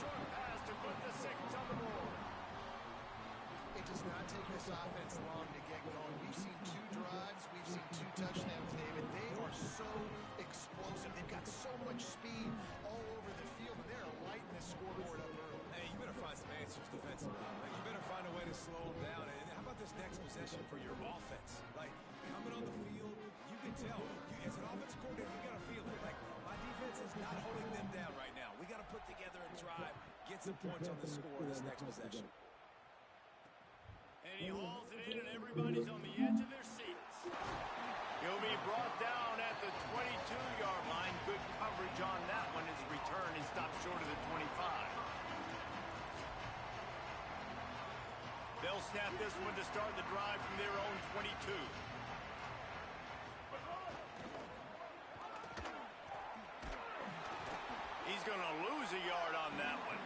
short pass to put the 6 on the board. It does not take this offense long to get going. We've seen 2 drives. We've seen 2 touchdowns, David. They are so explosive. They've got so much speed all over the field, and they're lighting the scoreboard up early. Hey, you better find some answers defensively. Like, you better find a way to slow them down. And how about this next possession for your offense? Like, coming on the field, you can tell. As an offense coordinator, you got to feel it. Like, my defense is not holding them down right now. We got to put together a drive, get some points on the score this next possession. And he hauls it in, and everybody's on the edge of their seats. He'll be brought down at the 22-yard line. Good coverage on that one. His return is stopped short of the 25. They'll snap this one to start the drive from their own 22. He's going to lose a yard on that one.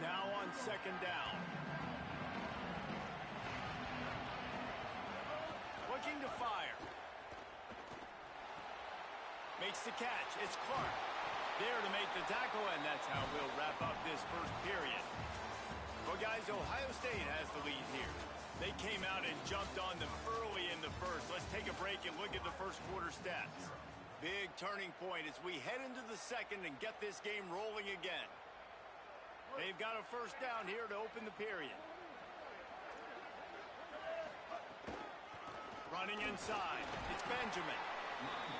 Now on 2nd down. Looking to fire. Makes the catch. It's Clark. There to make the tackle, and that's how we'll wrap up this first period. Well, guys, Ohio State has the lead here. They came out and jumped on them early in the first. Let's take a break and look at the first quarter stats. Big turning point as we head into the second and get this game rolling again. They've got a first down here to open the period. Running inside. It's Benjamin.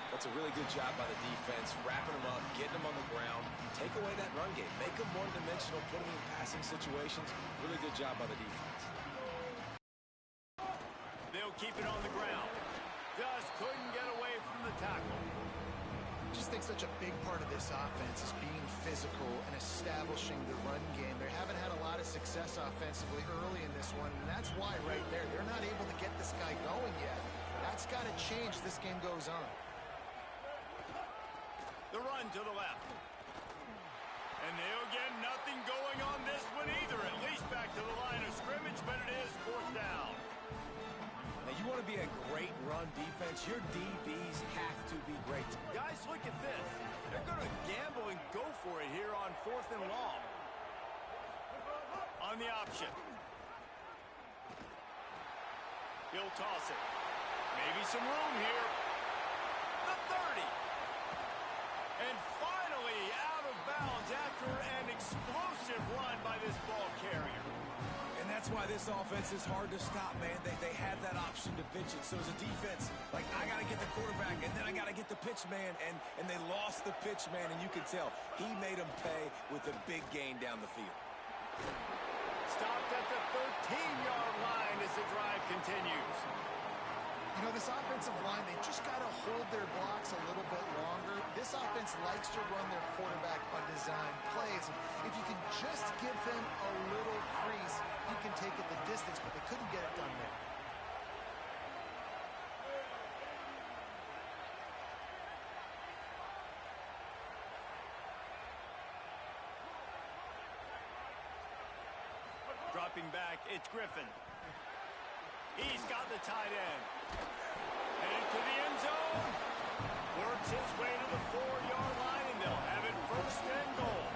That's a really good job by the defense, wrapping them up, getting them on the ground. Take away that run game. Make them one-dimensional, put them in passing situations. Really good job by the defense. They'll keep it on the ground. Just couldn't get away from the tackle. I just think such a big part of this offense is being physical and establishing the run game. They haven't had a lot of success offensively early in this one, and that's why right there, they're not able to get this guy going yet. That's got to change as this game goes on. The run to the left. And they'll get nothing going on this one either, at least back to the line of scrimmage, but it is 4th down. Now, you want to be a great run defense, your DBs have to be great. Guys, look at this. They're going to gamble and go for it here on 4th and long. On the option. He'll toss it. Maybe some room here. The 30. And finally out of bounds after an explosive run by this ball carrier. And that's why this offense is hard to stop, man. They have that option to pitch it. So as a defense, like, I got to get the quarterback, and then I got to get the pitch man, and they lost the pitch man, and you can tell he made them pay with a big gain down the field. Stopped at the 13-yard line as the drive continues. You know, this offensive line, they just got to hold their blocks a little bit longer. This offense likes to run their quarterback on design plays. If you can just give them a little crease, you can take it the distance, but they couldn't get it done there. Dropping back, it's Griffin. He's got the tight end. Headed to the end zone. Works his way to the 4-yard line, and they'll have it 1st and goal.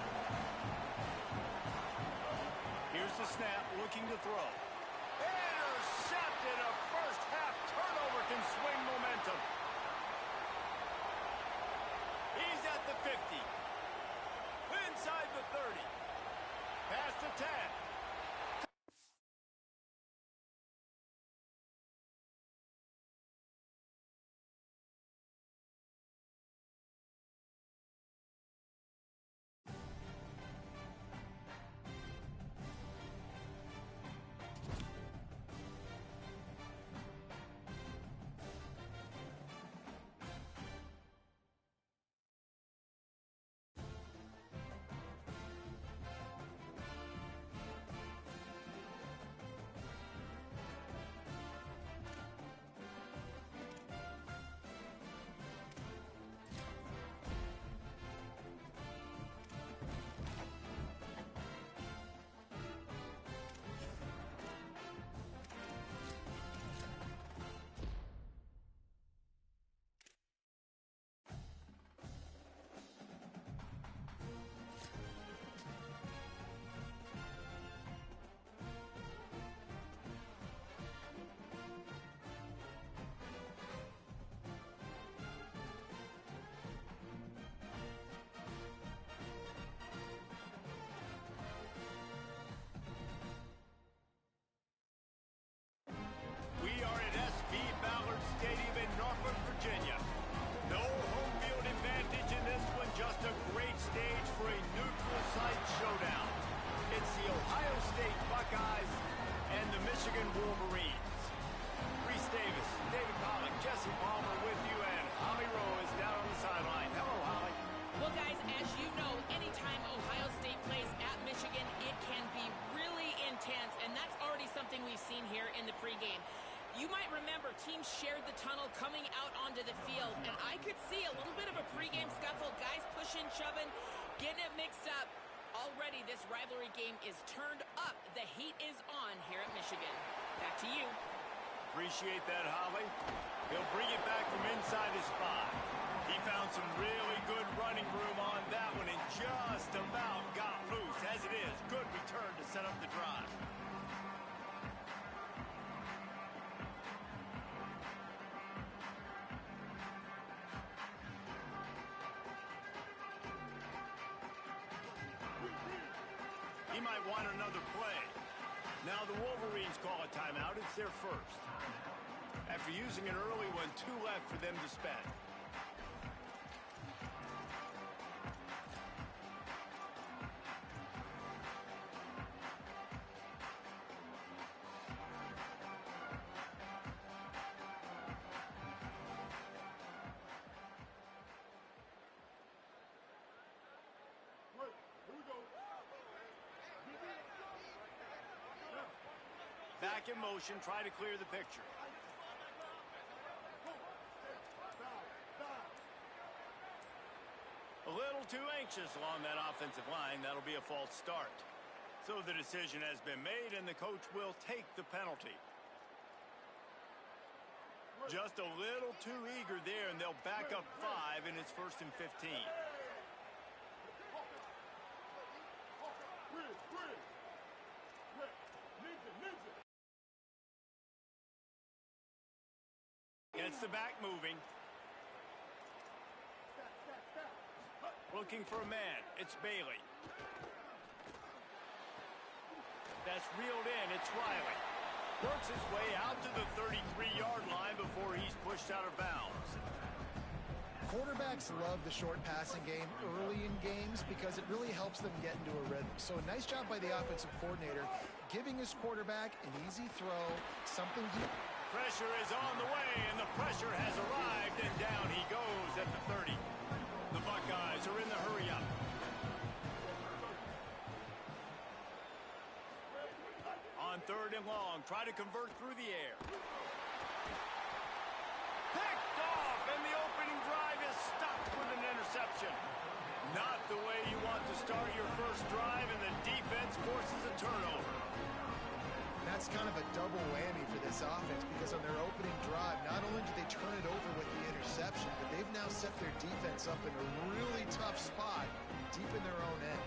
Here's the snap, looking to throw. Intercepted. A first-half turnover can swing momentum. He's at the 50. Inside the 30. Past the 10. pregame. You might remember teams shared the tunnel coming out onto the field, and I could see a little bit of a pregame scuffle, guys pushing, shoving, getting it mixed up. Already this rivalry game is turned up. The heat is on here at Michigan. Back to you. Appreciate that, Holly. He'll bring it back from inside his 5. He found some really good running room on that one and just about got loose. As it is, good return to set up the drive. He might want another play. Now the Wolverines call a timeout. It's their first. After using an early one, 2 left for them to spend. Back in motion, try to clear the picture. A little too anxious along that offensive line. That'll be a false start. So the decision has been made, and the coach will take the penalty. Just a little too eager there, and they'll back up 5, and it's 1st and 15. Gets the back moving. Looking for a man. It's Bailey. That's reeled in. It's Riley. Works his way out to the 33-yard line before he's pushed out of bounds. Quarterbacks love the short passing game early in games because it really helps them get into a rhythm. So a nice job by the offensive coordinator, giving his quarterback an easy throw, something he... Pressure is on the way, and the pressure has arrived, and down he goes at the 30. The Buckeyes are in the hurry-up. On 3rd and long, try to convert through the air. Picked off, and the opening drive is stopped with an interception. Not the way you want to start your first drive, and the defense forces a turnover. That's kind of a double whammy for this offense because on their opening drive, not only did they turn it over with the interception, but they've now set their defense up in a really tough spot deep in their own end.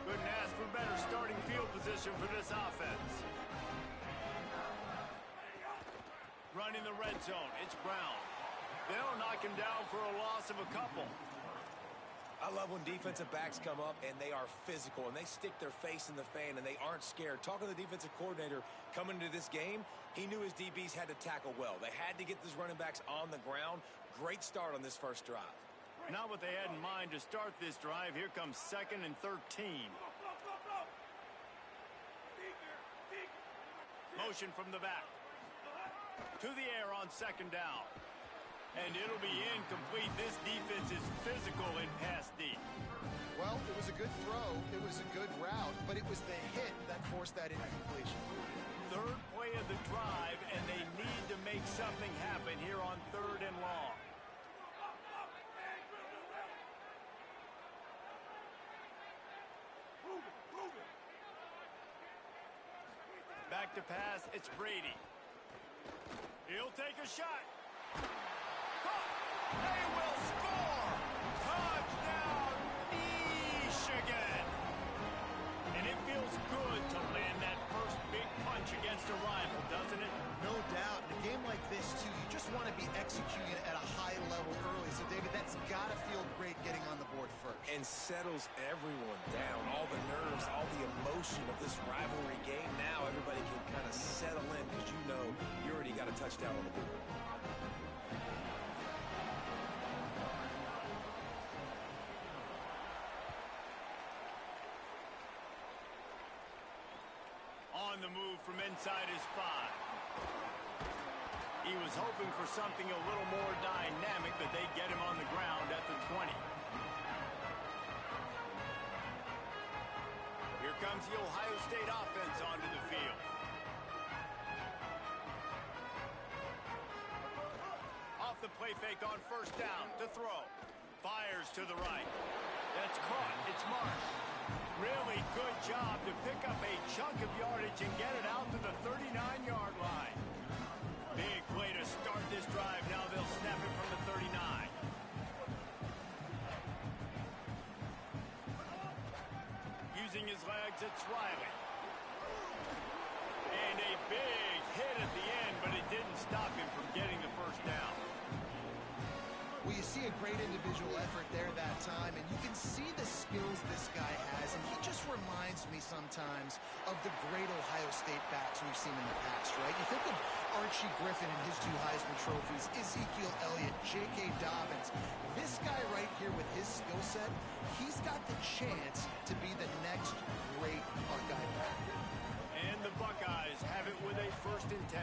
Couldn't ask for better starting field position for this offense. Running the red zone, it's Brown. They'll knock him down for a loss of a couple. I love when defensive backs come up and they are physical and they stick their face in the fan and they aren't scared. Talking to the defensive coordinator coming into this game, he knew his DBs had to tackle well. They had to get these running backs on the ground. Great start on this first drive. Not what they had in mind to start this drive. Here comes 2nd and 13. Motion from the back. To the air on 2nd down. And it'll be incomplete. This defense is physical in pass deep. Well, it was a good throw. It was a good route, but it was the hit that forced that incompletion. 3rd play of the drive, and they need to make something happen here on 3rd and long. Back to pass, it's Brady. He'll take a shot. They will score! Touchdown, Michigan! And it feels good to land that first big punch against a rival, doesn't it? No doubt. In a game like this, too, you just want to be executing at a high level early. So, David, that's got to feel great getting on the board first. And settles everyone down. All the nerves, all the emotion of this rivalry game. Now everybody can kind of settle in because you know you already got a touchdown on the board. On the move from inside his 5. He was hoping for something a little more dynamic, but they get him on the ground at the 20. Here comes the Ohio State offense onto the field. play fake on first down to throw. Fires to the right. That's caught. It's Marsh. Really good job to pick up a chunk of yardage and get it out to the 39-yard line. Big play to start this drive. Now they'll snap it from the 39. Using his legs, it's Riley. And a big hit at the end, but it didn't stop him from getting the first down. Well, you see a great individual effort there that time, and you can see the skills this guy has, and he just reminds me sometimes of the great Ohio State backs we've seen in the past, right? You think of Archie Griffin and his 2 Heisman trophies, Ezekiel Elliott, J.K. Dobbins. This guy right here with his skill set, he's got the chance to be the next great Buckeye back. And the Buckeyes have it with a 1st and 10.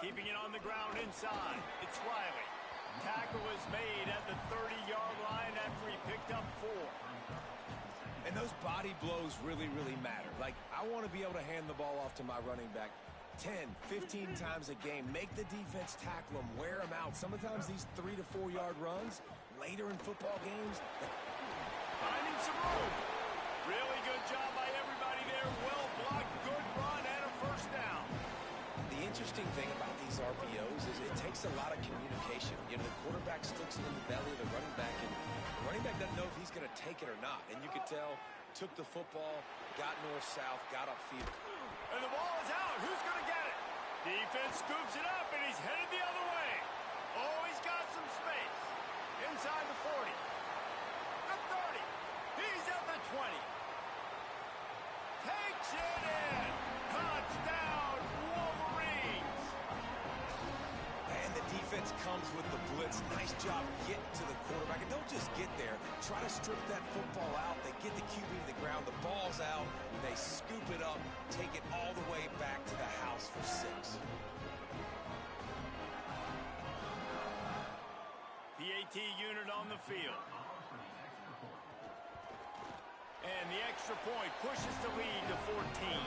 Keeping it on the ground inside. It's Riley. Tackle is made at the 30-yard line after he picked up 4. And those body blows really, really matter. Like, I want to be able to hand the ball off to my running back 10, 15 times a game. Make the defense tackle them, wear them out. Sometimes these 3 to 4 yard runs later in football games. Finding some room. Really good job by everybody there. Well blocked, good run, and a first down. The interesting thing about these RPOs is it takes a lot of communication. You know, the quarterback sticks it in the belly of the running back, and the running back doesn't know if he's going to take it or not. And you could tell, took the football, got north-south, got upfield. And the ball is out. Who's going to get it? Defense scoops it up, and he's headed the other way. Oh, he's got some space. Inside the 40. The 30. He's at the 20. Takes it in. Touchdown, Wolverines. And the defense comes with the blitz. Nice job getting to the quarterback. And don't just get there. Try to strip that football out. They get the QB to the ground. The ball's out. They scoop it up. Take it all the way back to the house for 6. PAT unit on the field. And the extra point pushes the lead to 14.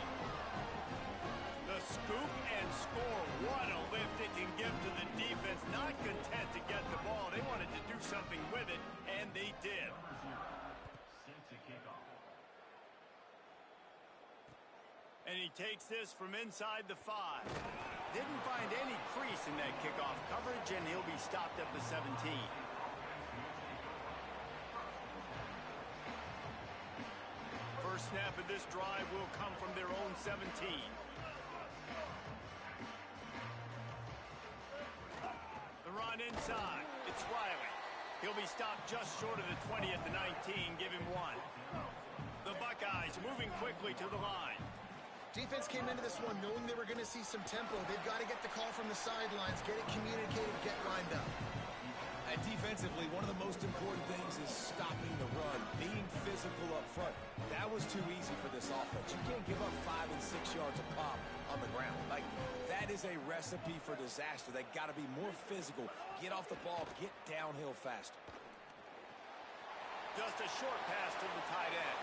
The scoop and score. What a lift it can give to the defense. Not content to get the ball. They wanted to do something with it, and they did. And he takes this from inside the 5. Didn't find any crease in that kickoff coverage, and he'll be stopped at the 17. First snap of this drive will come from their own 17. The run inside. It's Riley. He'll be stopped just short of the 20 at the 19. Give him 1. The Buckeyes moving quickly to the line. Defense came into this one knowing they were going to see some tempo. They've got to get the call from the sidelines, get it communicated, get lined up. And defensively, one of the most important things is stopping the run, being physical up front. That was too easy for this offense. You can't give up 5 and 6 yards a pop on the ground. Like, that is a recipe for disaster. They got to be more physical, get off the ball, get downhill faster. Just a short pass to the tight end.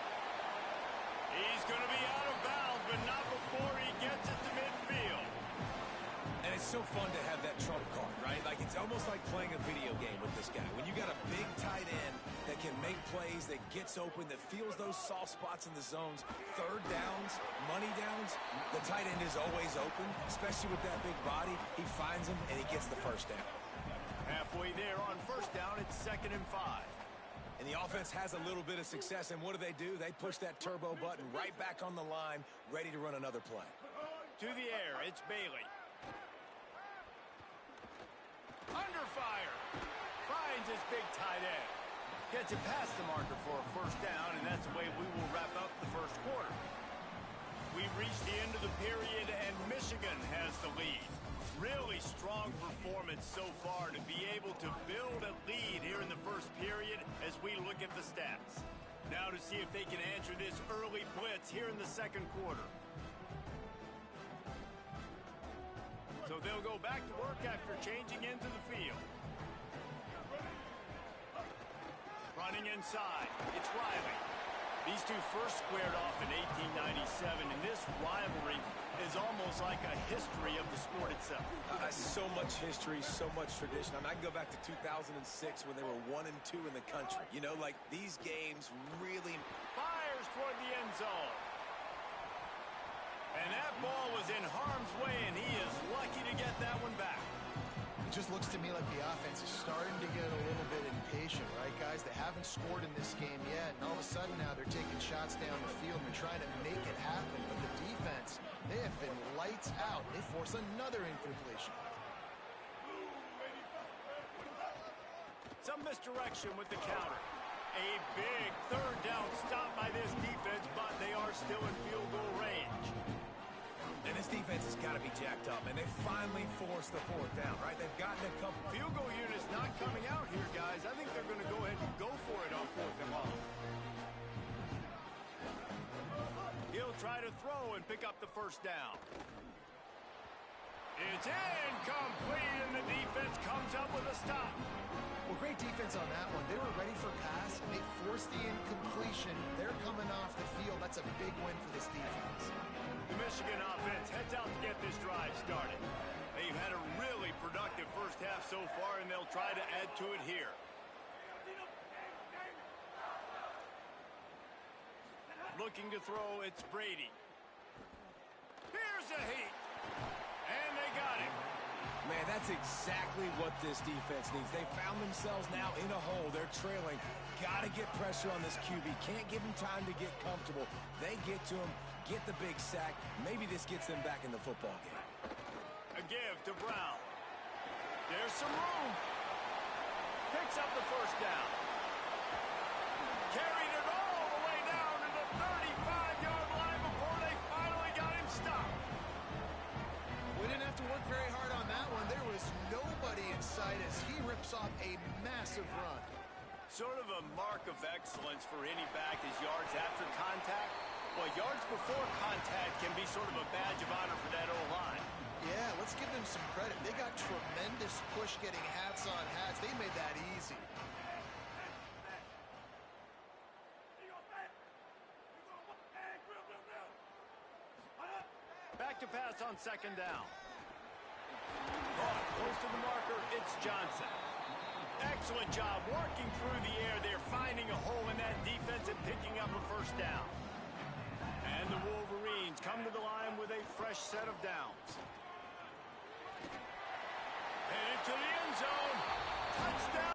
He's going to be out of bounds, but not before he gets it to midfield. And it's so fun to have that trump card, right? Like, it's almost like playing a video game with this guy. When you got a big tight end that can make plays, that gets open, that feels those soft spots in the zones, third downs, money downs, the tight end is always open, especially with that big body. He finds him, and he gets the first down. Halfway there on first down, it's 2nd and 5. And the offense has a little bit of success, and what do? They push that turbo button right back on the line, ready to run another play. To the air, it's Bailey. Under fire. Finds his big tight end. Gets it past the marker for a first down, and that's the way we will wrap up the first quarter. We've reached the end of the period, and Michigan has the lead. Really strong performance so far to be able to build a lead here in the first period as we look at the stats. Now to see if they can answer this early blitz here in the second quarter. So they'll go back to work after changing into the field. Running inside, it's Riley. These two first squared off in 1897, and this rivalry is almost like a history of the sport itself. So much history, so much tradition. I mean, I can go back to 2006 when they were 1-2 in the country. You know, like these games really... Fires toward the end zone. And that ball was in harm's way, and he is lucky to get that one back. It just looks to me like the offense is starting to get a little bit impatient, right, guys? They haven't scored in this game yet, and all of a sudden now they're taking shots down the field and they're trying to make it happen. But the defense, they have been lights out. They force another incompletion. Some misdirection with the counter. A big third down stop by this defense, but they are still in field goal range. And this defense has got to be jacked up, and they finally forced the fourth down, right? They've gotten a couple. Field goal units not coming out here, guys. I think they're going to go ahead and go for it on 4th and long. He'll try to throw and pick up the first down. It's incomplete, and the defense comes up with a stop. Well, great defense on that one. They were ready for pass, and they forced the incompletion. They're coming off the field. That's a big win for this defense. The Michigan offense heads out to get this drive started. They've had a really productive first half so far, and they'll try to add to it here. Looking to throw, it's Brady. Here's a heat. And they got him. Man, that's exactly what this defense needs. They found themselves now in a hole. They're trailing. Got to get pressure on this QB. Can't give him time to get comfortable. They get to him, get the big sack. Maybe this gets them back in the football game. A give to Brown. There's some room. Picks up the first down. Carried it all the way down to the 35-yard line before they finally got him stopped. We didn't have to work very hard on that one. There was nobody in sight as he rips off a massive run. Sort of a mark of excellence for any back is yards after contact. Well, yards before contact can be sort of a badge of honor for that O-line. Yeah, let's give them some credit. They got tremendous push getting hats on hats. They made that easy. Back to pass on 2nd down. Close to the marker, it's Johnson. Excellent job working through the air. They're finding a hole in that defense and picking up a first down. And the Wolverines come to the line with a fresh set of downs. Headed to the end zone. Touchdown.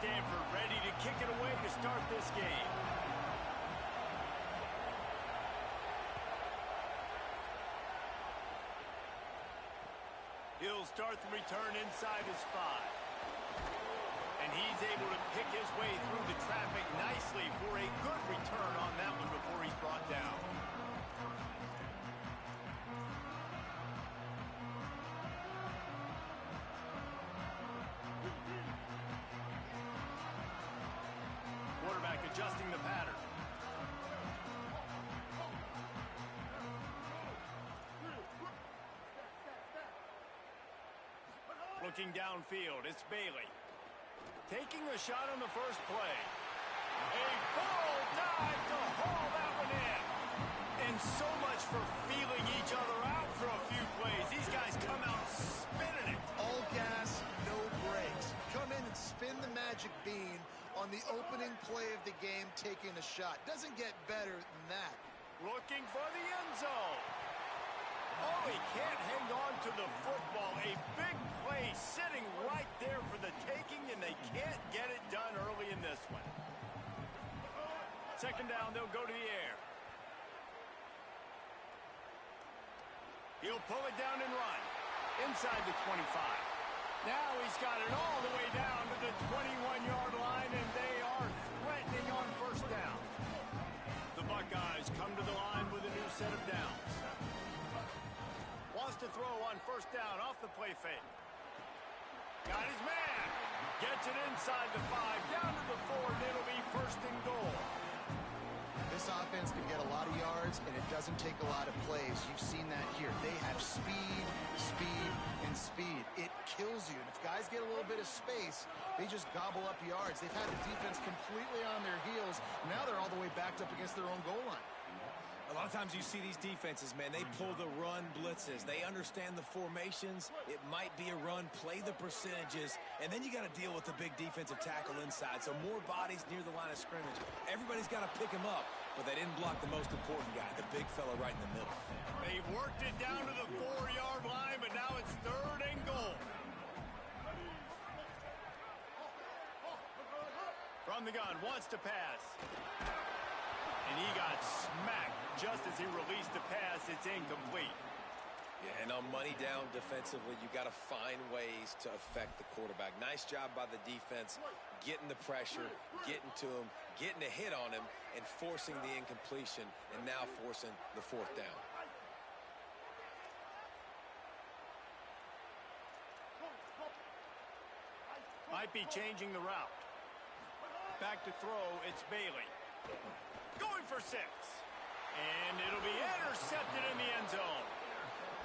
Stanford ready to kick it away to start this game. He'll start the return inside his 5. And he's able to pick his way through the traffic nicely for a good return on that one before he's brought down. Quarterback adjusting the pattern. Looking downfield, it's Bailey. Taking a shot on the first play. A full dive to haul that one in. And so much for feeling each other out for a few plays. These guys come out spinning it. All gas, no brakes. Come in and spin the magic bean on the opening play of the game, taking a shot. Doesn't get better than that. Looking for the end zone. Oh, he can't hang on to the football. A big play sitting right there for the taking, and they can't get it done early in this one. Second down, they'll go to the air. He'll pull it down and run. Inside the 25. Now he's got it all the way down to the 21-yard line, and they are threatening on first down. The Buckeyes come to the line with a new set of downs. Wants to throw on first down off the play fake. Got his man. Gets it inside the 5, down to the 4, and it'll be first and goal. This offense can get a lot of yards, and it doesn't take a lot of plays. You've seen that here. They have speed, speed, and speed. It kills you. And if guys get a little bit of space, they just gobble up yards. They've had the defense completely on their heels. Now they're all the way backed up against their own goal line. A lot of times you see these defenses, man, they pull the run blitzes. They understand the formations. It might be a run, play the percentages, and then you got to deal with the big defensive tackle inside. So more bodies near the line of scrimmage. Everybody's got to pick him up, but they didn't block the most important guy, the big fella right in the middle. They've worked it down to the 4-yard line, but now it's third and goal. From the gun, wants to pass. And he got smacked just as he released the pass. It's incomplete. Yeah, and on money down defensively, you got to find ways to affect the quarterback. Nice job by the defense, getting the pressure, getting to him, getting a hit on him, and forcing the incompletion, and now forcing the fourth down. Might be changing the route. Back to throw, it's Bailey. Going for 6. And it'll be intercepted in the end zone.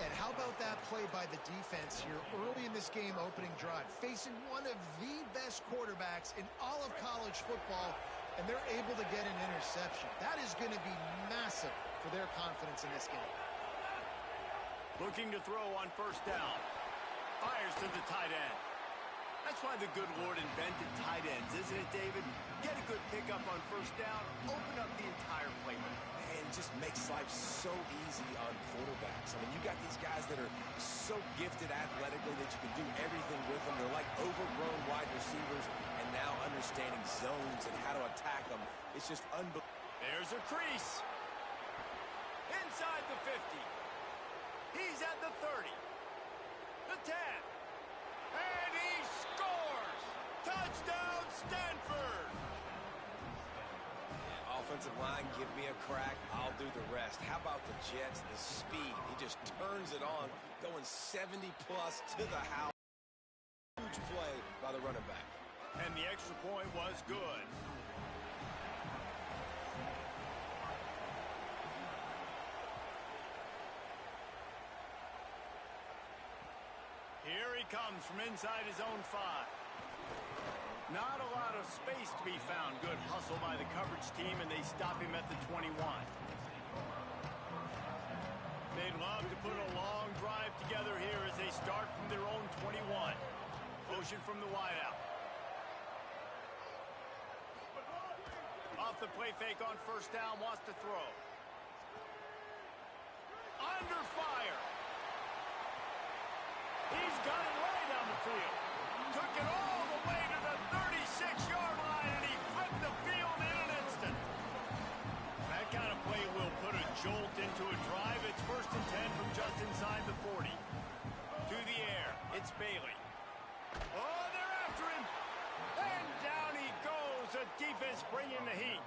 And how about that play by the defense here early in this game opening drive, facing one of the best quarterbacks in all of college football, and they're able to get an interception. That is going to be massive for their confidence in this game. Looking to throw on first down. Fires to the tight end. That's why the good Lord invented tight ends, isn't it, David? Get a good pickup on first down, open up the entire playbook. And it just makes life so easy on quarterbacks. I mean, you got these guys that are so gifted athletically that you can do everything with them. They're like overgrown wide receivers, and now understanding zones and how to attack them. It's just unbelievable. There's a crease. Inside the 50. He's at the 30. The 10. And he scores! Touchdown, Stanford! Yeah, offensive line, give me a crack. I'll do the rest. How about the Jets? The speed. He just turns it on, going 70-plus to the house. Huge play by the running back. And the extra point was good. Here he comes from inside his own 5. Not a lot of space to be found. Good hustle by the coverage team, and they stop him at the 21. They'd love to put a long drive together here as they start from their own 21. Motion from the wideout. Off the play fake on first down, wants to throw. Under fire. He's got it right down the field. took it all the way to the 36-yard line, and he flipped the field in an instant. That kind of play will put a jolt into a drive. It's 1st and 10 from just inside the 40. To the air, it's Bailey. Oh, they're after him. And down he goes. The defense bringing the heat.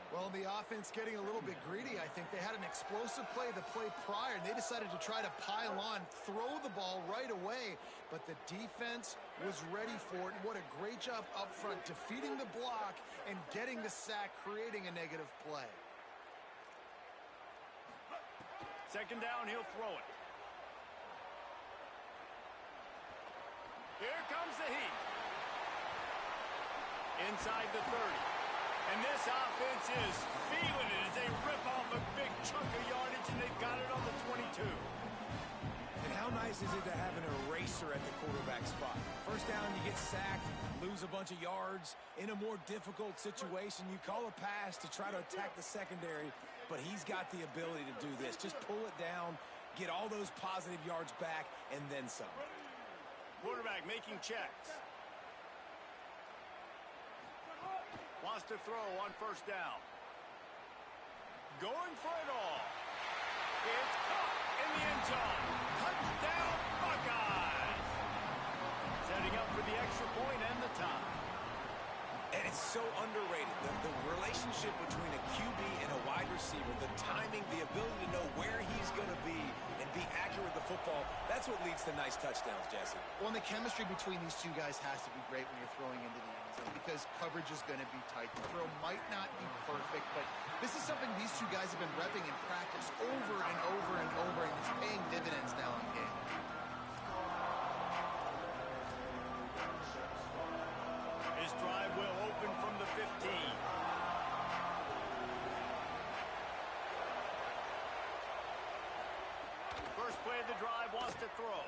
Well, the offense getting a little bit greedy. I think they had an explosive play the play prior, and they decided to try to pile on, throw the ball right away. But the defense was ready for it. And what a great job up front, defeating the block and getting the sack, creating a negative play. 2nd down, he'll throw it. Here comes the heat. Inside the 30. And this offense is feeling it as they rip off a big chunk of yardage, and they've got it on the 22. And how nice is it to have an eraser at the quarterback spot? 1st down, you get sacked, lose a bunch of yards. In a more difficult situation, you call a pass to try to attack the secondary, but he's got the ability to do this. Just pull it down, get all those positive yards back, and then some. Quarterback making checks. Wants to throw on 1st down. Going for it all. It's caught in the end zone. Touchdown, Buckeyes. Setting up for the extra point and the tie. And it's so underrated. The relationship between a QB and a wide receiver, the timing, the ability to know where he's going to be and be accurate with the football, that's what leads to nice touchdowns, Jesse. Well, and the chemistry between these two guys has to be great when you're throwing into the end zone because coverage is going to be tight. The throw might not be perfect, but this is something these two guys have been repping in practice over and over and over, and it's paying dividends now in game. His drive will open from the 15. First play of the drive, wants to throw.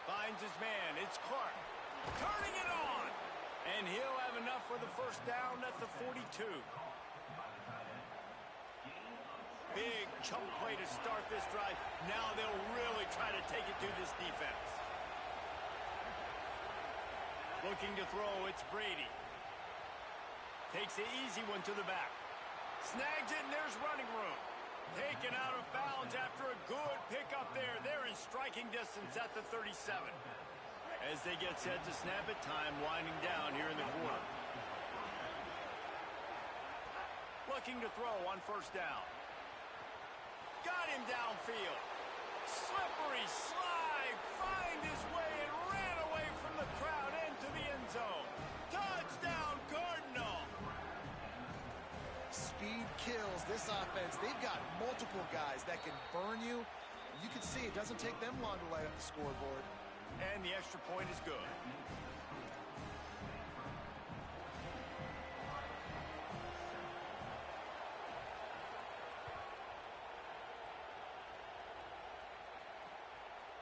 Finds his man. It's Clark. Turning it on. And he'll have enough for the 1st down at the 42. Big chunk play to start this drive. Now they'll really try to take it to this defense. Looking to throw, it's Brady. Takes the easy one to the back. Snags it, and there's running room. Taken out of bounds after a good pickup there. They're in striking distance at the 37. As they get set to snap it, time winding down here in the quarter. Looking to throw on 1st down. Got him downfield. Slippery slide. Find his way and ran away from the crowd into the end zone. Touchdown, Cardinal. Speed kills this offense. They've got multiple guys that can burn you. You can see it doesn't take them long to light up the scoreboard. And the extra point is good.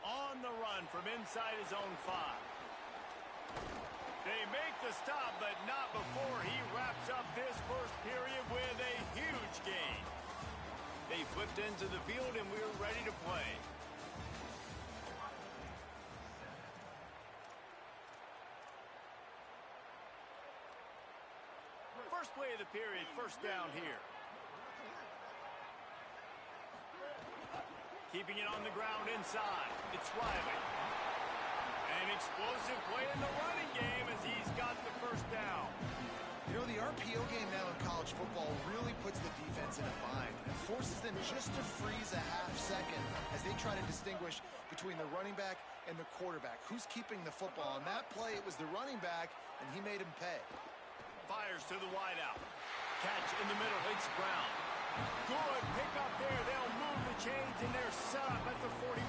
On the run from inside his own 5. They make the stop, but not before he wraps up this first period with a huge gain. They flipped into the field, and we're ready to play. First play of the period, 1st down here. Keeping it on the ground inside. It's Riley. An explosive play in the running game as he's got the 1st down. You know, the RPO game now in college football really puts the defense in a bind and forces them just to freeze a half second as they try to distinguish between the running back and the quarterback. Who's keeping the football? On that play, it was the running back, and he made him pay. Fires to the wideout. Catch in the middle. It's Brown. Good pickup there. They'll move the chains, and they're set up at the 41.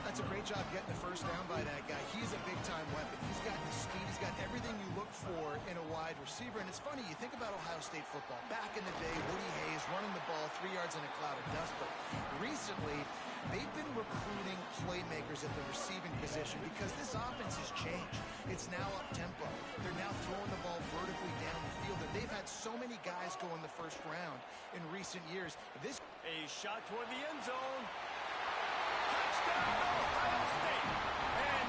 That's a great job getting the 1st down by that guy. He's a big-time weapon. He's got the speed. He's got everything you look for in a wide receiver. And it's funny, you think about Ohio State football. Back in the day, Woody Hayes running the ball 3 yards in a cloud of dust. But recently, they've been recruiting playmakers at the receiving position because this offense has changed. It's now up-tempo. They're now throwing the ball vertically down the field. And they've had so many guys go in the 1st round in recent years. A shot toward the end zone. Touchdown, Ohio State. And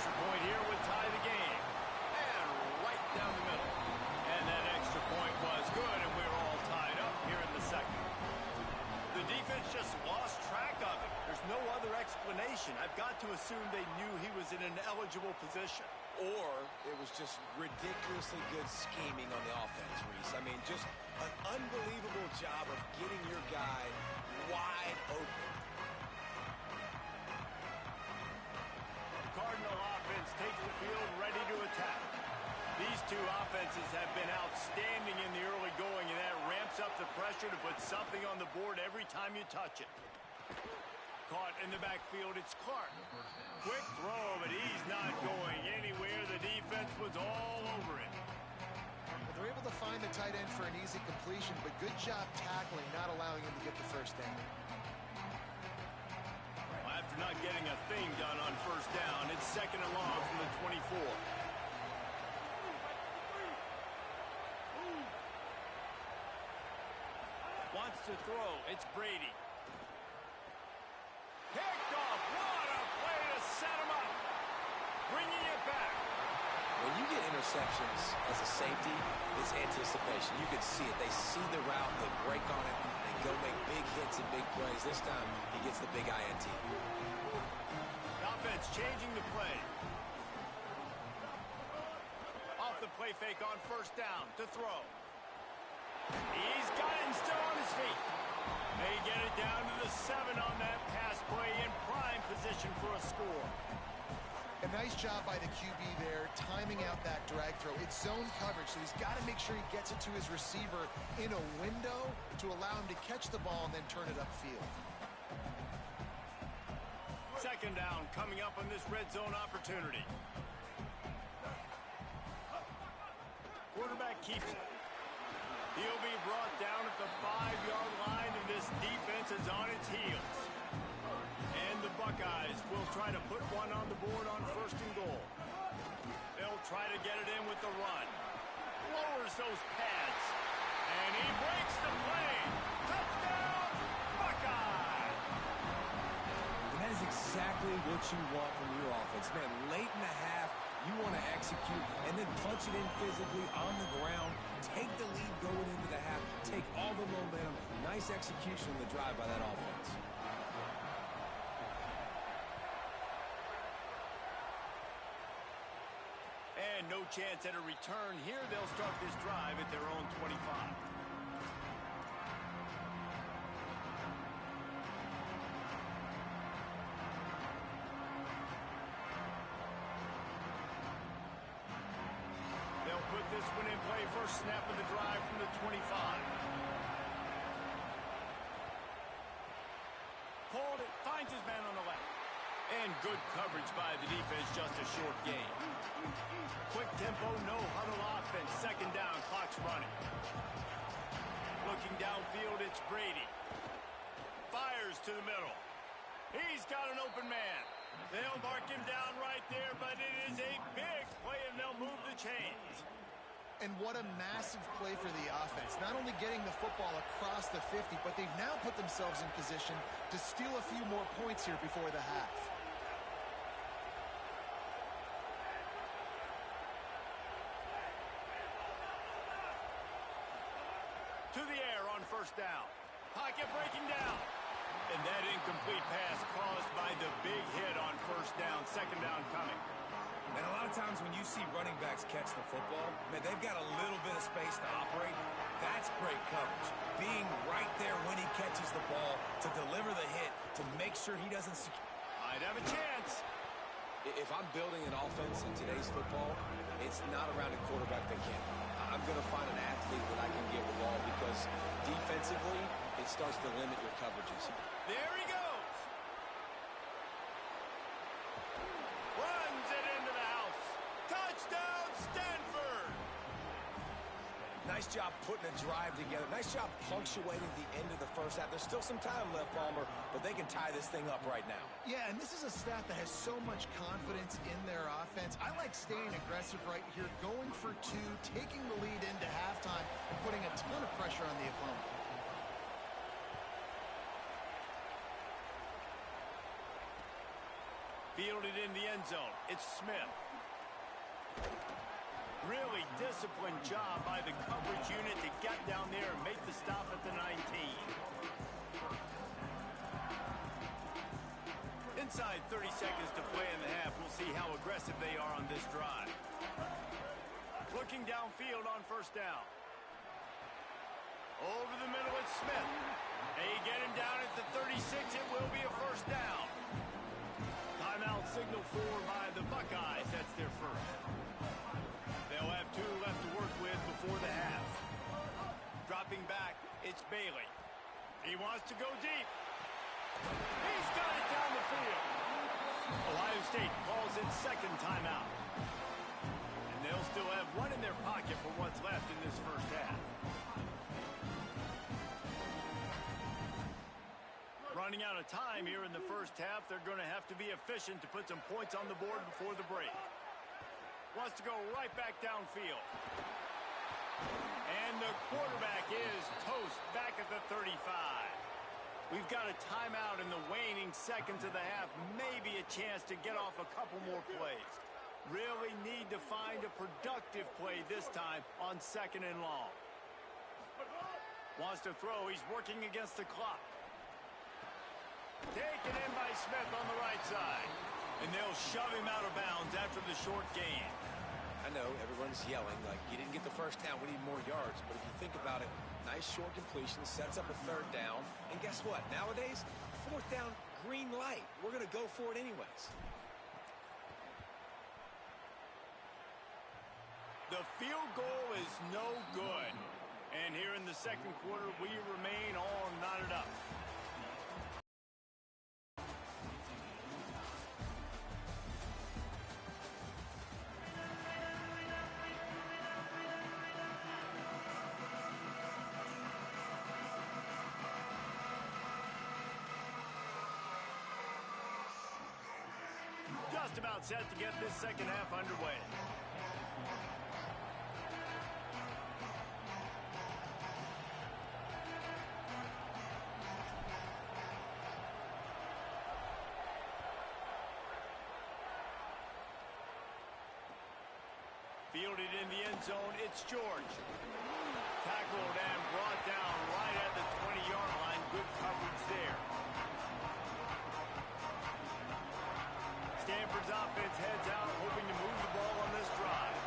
extra point here would tie the game. And right down the middle. And that extra point was good, and we're all tied up here in the second. The defense just lost track of him. There's no other explanation. I've got to assume they knew he was in an eligible position. Or it was just ridiculously good scheming on the offense, Reese. I mean, just an unbelievable job of getting your guy wide open. Cardinal offense takes the field, ready to attack. These two offenses have been outstanding in the early going, and that ramps up the pressure to put something on the board every time you touch it. Caught in the backfield, it's Clark. Quick throw, but he's not going anywhere. The defense was all over it. Well, they're able to find the tight end for an easy completion, but good job tackling, not allowing him to get the first down. Well, after not getting a thing done on first down, it's second and long from the 24. Wants to throw. It's Brady. Picked off. What a play to set him up. Bringing it back. When you get interceptions as a safety, it's anticipation. You can see it. They see the route, they break on it, they go make big hits and big plays. This time, he gets the big INT. Offense changing the play. Off the play fake on first down to throw. He's got it and still on his feet. They get it down to the 7 on that pass play in prime position for a score. A nice job by the QB there, timing out that drag throw. It's zone coverage, so he's got to make sure he gets it to his receiver in a window to allow him to catch the ball and then turn it upfield. Second down coming up on this red zone opportunity. Quarterback keeps it. He'll be brought down at the 5-yard line, and this defense is on its heels. And the Buckeyes will try to put one on the board on first and goal. They'll try to get it in with the run. Lowers those pads. And he breaks the play. Touchdown, Buckeyes! And that is exactly what you want from your offense. Man, late in the half, you want to execute and then punch it in physically on the ground. Take the lead going into the half. Take all the momentum. Nice execution on the drive by that offense. And no chance at a return here. They'll start this drive at their own 25. They'll put this one in play. First snap of the drive from the 25. Called it, finds his man on the left. And good coverage by the defense, just a short gain. Quick tempo, no huddle offense. Second down, clock's running. Looking downfield, it's Brady. Fires to the middle. He's got an open man. They'll mark him down right there, but it is a big play, and they'll move the chains. And what a massive play for the offense. Not only getting the football across the 50, but they've now put themselves in position to steal a few more points here before the half. To the air on first down. Pocket breaking down. And that incomplete pass caused by the big hit on first down. Second down coming. And a lot of times when you see running backs catch the football, man, they've got a little bit of space to operate. That's great coverage. Being right there when he catches the ball to deliver the hit, to make sure he doesn't... Might have a chance. If I'm building an offense in today's football, it's not around a quarterback that can. I'm going to find an athlete that I can get the ball because defensively, it starts to limit your coverages. There he goes. Runs it into the house. Touchdown, Stanford. Nice job putting a drive together. Nice job punctuating the end of the first half. There's still some time left, Palmer, but they can tie this thing up right now. Yeah, and this is a staff that has so much confidence in their offense. I like staying aggressive right here, going for two, taking the lead into halftime, and putting a ton of pressure on the opponent. Fielded in the end zone. It's Smith. Really disciplined job by the coverage unit to get down there and make the stop at the 19. Inside 30 seconds to play in the half. We'll see how aggressive they are on this drive. Looking downfield on first down. Over the middle, it's Smith. They get him down at the 36. It will be a first down. Timeout signal for by the Buckeyes. That's their first. They'll have 2 left to work with before the half. Dropping back, it's Bailey. He wants to go deep. He's got it down the field. Ohio State calls it second timeout. And they'll still have 1 in their pocket for what's left in this first half. Running out of time here in the first half. They're going to have to be efficient to put some points on the board before the break. Wants to go right back downfield. And the quarterback is toast back at the 35. We've got a timeout in the waning seconds of the half. Maybe a chance to get off a couple more plays. Really need to find a productive play this time on second and long. Wants to throw. He's working against the clock. Taken in by Smith on the right side. And they'll shove him out of bounds after the short gain. I know everyone's yelling like you didn't get the first down, we need more yards. But if you think about it, nice short completion, sets up a third down. And guess what? Nowadays, fourth down, green light. We're going to go for it anyways. The field goal is no good. And here in the second quarter, we remain all knotted up. Just about set to get this second half underway. Fielded in the end zone, it's George. Tackled and brought down right at the 20-yard line. Good coverage there. Stanford's offense heads out, hoping to move the ball on this drive.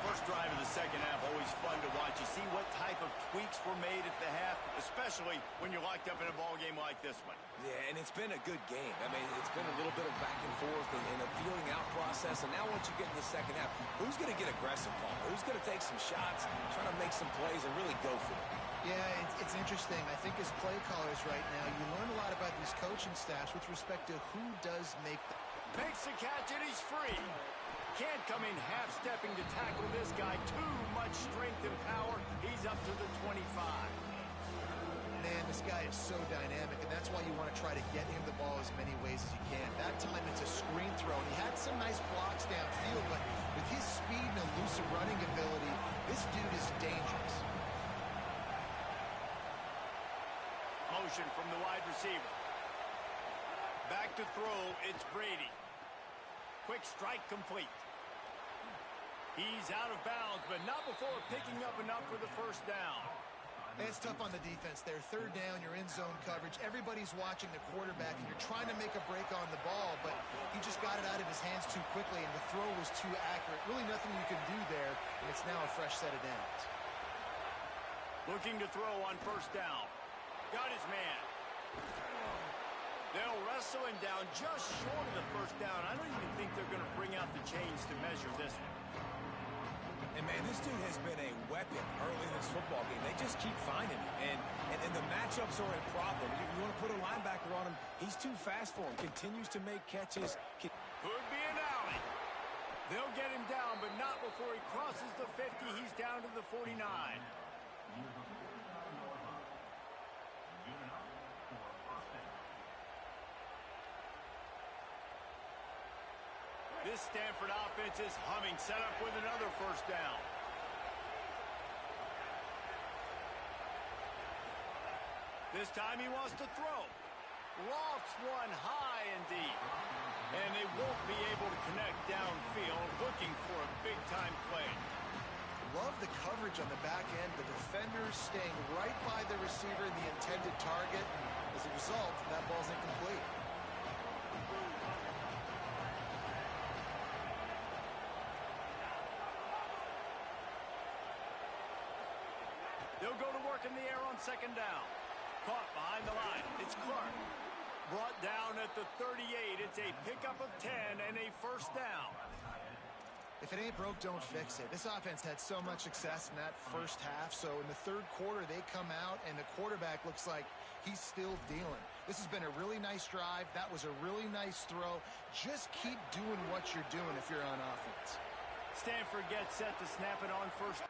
First drive of the second half, always fun to watch. You see what type of tweaks were made at the half, especially when you're locked up in a ball game like this one. Yeah, and it's been a good game. I mean, it's been a little bit of back and forth and a feeling out process. And now once you get in the second half, who's going to get aggressive, Paul? Who's going to take some shots, try to make some plays, and really go for it? Yeah, it's interesting. I think as play callers right now, you learn a lot about these coaching staffs with respect to who does make the... Makes the catch, and he's free. Can't come in half-stepping to tackle this guy. Too much strength and power. He's up to the 25. Man, this guy is so dynamic, and that's why you want to try to get him the ball as many ways as you can. That time it's a screen throw, and he had some nice blocks downfield, but with his speed and elusive running ability, this dude is dangerous. Motion from the wide receiver. Back to throw, it's Brady. Quick strike complete. He's out of bounds, but not before picking up enough for the first down. It's tough on the defense there. Third down, you're in zone coverage. Everybody's watching the quarterback, and you're trying to make a break on the ball, but he just got it out of his hands too quickly, and the throw was too accurate. Really nothing you can do there, and it's now a fresh set of downs. Looking to throw on first down. Got his man. They'll wrestle him down just short of the first down. I don't even think they're going to bring out the chains to measure this one. And, man, this dude has been a weapon early in this football game. They just keep finding him. And the matchups are a problem. You want to put a linebacker on him, he's too fast for him. Continues to make catches. Could be an alley. They'll get him down, but not before he crosses the 50. He's down to the 49. This Stanford offense is humming, set up with another first down. This time he wants to throw. Lofts one high and deep. And they won't be able to connect downfield, looking for a big-time play. Love the coverage on the back end. The defenders staying right by the receiver, the intended target. As a result, that ball's incomplete. They'll go to work in the air on second down. Caught behind the line. It's Clark. Brought down at the 38. It's a pickup of 10 and a first down. If it ain't broke, don't fix it. This offense had so much success in that first half, so in the third quarter, they come out, and the quarterback looks like he's still dealing. This has been a really nice drive. That was a really nice throw. Just keep doing what you're doing if you're on offense. Stanford gets set to snap it on first.